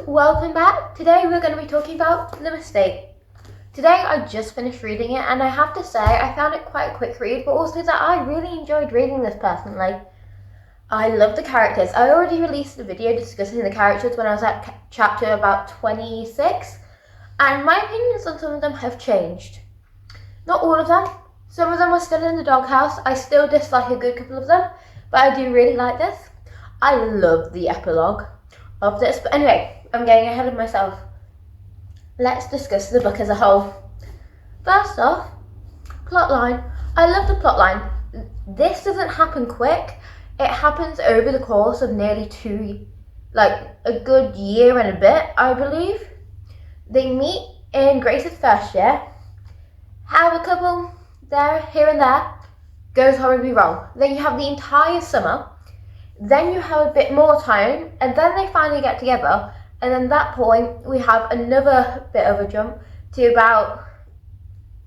welcome back. Today we're going to be talking about The Mistake. Today I just finished reading it and I have to say I found it quite a quick read, but also that I really enjoyed reading this personally. I love the characters. I already released a video discussing the characters when I was at chapter about 26, and my opinions on some of them have changed. Not all of them. Some of them are still in the doghouse. I still dislike a good couple of them, but I do really like this. I love the epilogue of this, but anyway, I'm getting ahead of myself. Let's discuss the book as a whole. First off, plotline. I love the plotline. This doesn't happen quick. It happens over the course of nearly a good year and a bit, I believe. They meet in Grace's first year, have a couple there, here and there, goes horribly wrong. Then you have the entire summer. Then you have a bit more time, and then they finally get together, and then at that point we have another bit of a jump to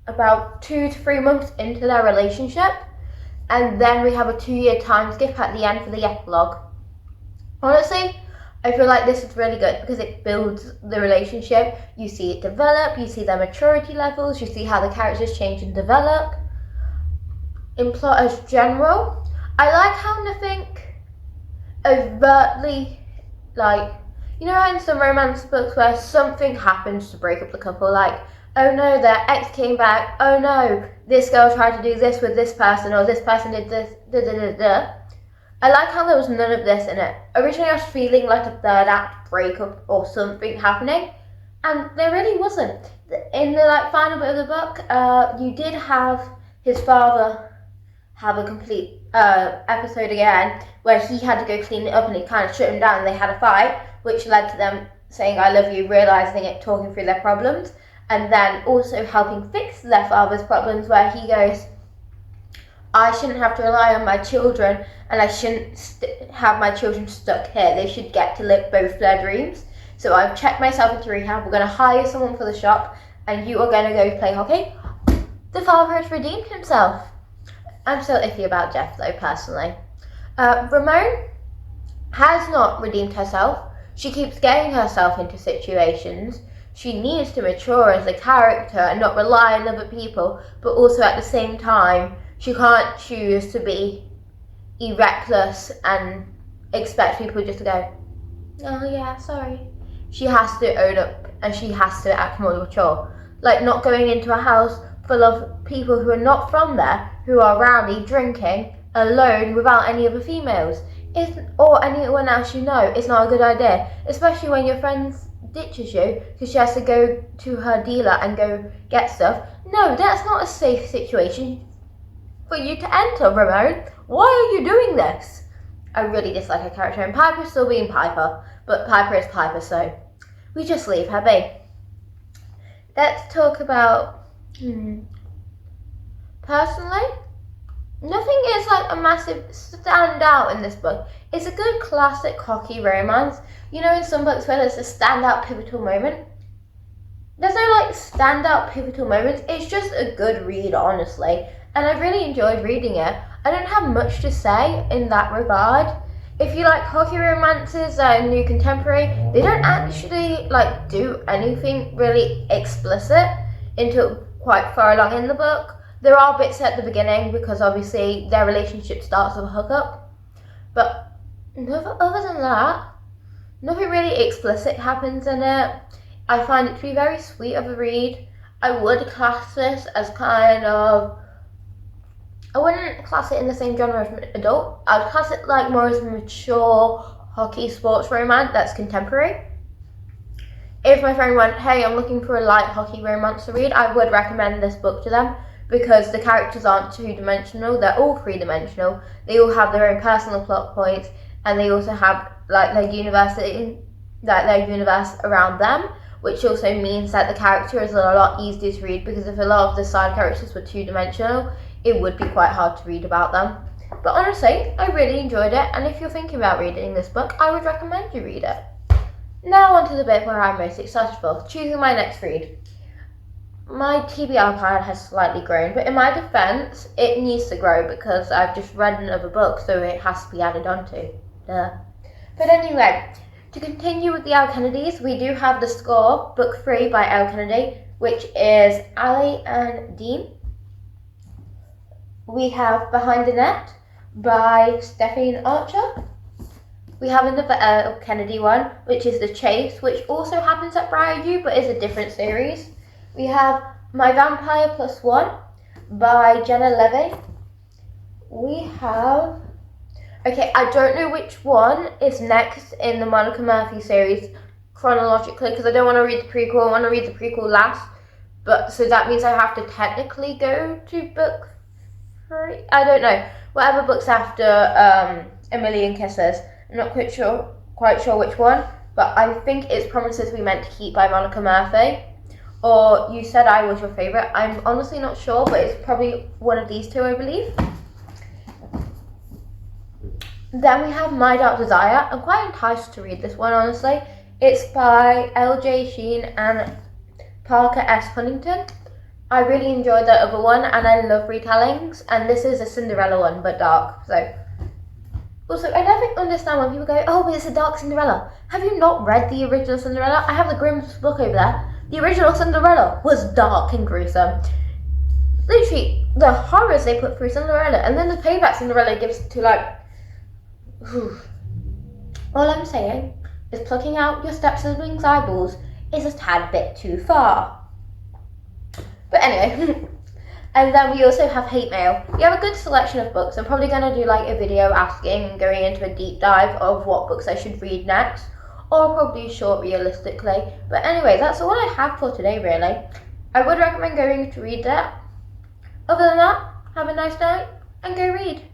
about 2 to 3 months into their relationship, and then we have a 2-year time skip at the end for the epilogue. Honestly, I feel like this is really good because it builds the relationship. You see it develop, you see their maturity levels, you see how the characters change and develop. In plot as general, I like how nothing overtly, you know in some romance books where something happens to break up the couple, like, oh no, their ex came back, oh no, this girl tried to do this with this person, or this person did this, I like how there was none of this in it. Originally I was feeling like a third act breakup or something happening, and there really wasn't. In the final bit of the book, you did have his father have a complete episode again where he had to go clean it up and he kind of shut him down and they had a fight, which led to them saying I love you, realising it, talking through their problems, and then also helping fix their father's problems, where he goes, I shouldn't have to rely on my children, and I shouldn't have my children stuck here. They should get to live both their dreams. So I've checked myself into rehab. We're going to hire someone for the shop and you are going to go play hockey. The father has redeemed himself. I'm still iffy about Jeff though, personally. Ramon has not redeemed herself. She keeps getting herself into situations. She needs to mature as a character and not rely on other people, but also at the same time, she can't choose to be reckless and expect people just to go, oh yeah, sorry. She has to own up and she has to act more mature. Like not going into a house full of people who are not from there, who are rowdy, drinking, alone, without any other females, or anyone else you know. It's not a good idea, especially when your friend ditches you because she has to go to her dealer and go get stuff. No, that's not a safe situation for you to enter, Ramon. Why are you doing this? I really dislike her character, and Piper's still being Piper, but Piper is Piper, so we just leave her be. Let's talk about personally, nothing is like a massive standout in this book. It's a good classic hockey romance. You know in some books where there's a standout pivotal moment? There's no standout pivotal moments. It's just a good read, honestly. And I really enjoyed reading it. I don't have much to say in that regard. If you like hockey romances and new contemporary, they don't actually do anything really explicit until quite far along in the book. There are bits at the beginning because obviously their relationship starts with a hookup, but other than that, nothing really explicit happens in it. I find it to be very sweet of a read. I would class this as I wouldn't class it in the same genre as adult. I would class it more as a mature hockey sports romance that's contemporary. If my friend went, hey, I'm looking for a light hockey romance to read, I would recommend this book to them because the characters aren't two-dimensional, they're all three-dimensional. They all have their own personal plot points, and they also have their universe around them, which also means that the character is a lot easier to read, because if a lot of the side characters were two-dimensional, it would be quite hard to read about them. But honestly, I really enjoyed it, and if you're thinking about reading this book, I would recommend you read it. Now on to the bit where I'm most excited for, choosing my next read. My TBR pile has slightly grown, but in my defence, it needs to grow because I've just read another book, so it has to be added onto. But anyway, To continue with the Elle Kennedys, we do have The Score, Book 3 by Elle Kennedy, which is Ali and Dean. We have Behind the Net by Stephanie Archer. We have another Elle Kennedy one, which is The Chase, which also happens at Briarview, but is a different series. We have My Vampire Plus One by Jenna Levy. We have... Okay, I don't know which one is next in the Monica Murphy series chronologically, because I don't want to read the prequel. I want to read the prequel last. But so that means I have to technically go to book 3. I don't know. Whatever book's after A Million Kisses. I'm not quite sure which one, but I think it's Promises We Meant to Keep by Monica Murphy. Or You Said I Was Your Favourite. I'm honestly not sure, but it's probably one of these two, I believe. Then we have My Dark Desire. I'm quite enticed to read this one, honestly. It's by L.J. Sheen and Parker S. Huntington. I really enjoyed the other one, and I love retellings. And this is a Cinderella one, but dark. So, also, I never understand when people go, "Oh, but it's a dark Cinderella." Have you not read the original Cinderella? I have the Grimm's book over there. The original Cinderella was dark and gruesome. Literally, the horrors they put through Cinderella, and then the payback Cinderella gives to like. All I'm saying is plucking out your stepsibling's eyeballs is a tad bit too far. But anyway, and then we also have Hate Mail. We have a good selection of books. I'm probably going to do like a video asking and going into a deep dive of what books I should read next, or probably short realistically. But anyway, that's all I have for today really. I would recommend going to read that. Other than that, have a nice night and go read.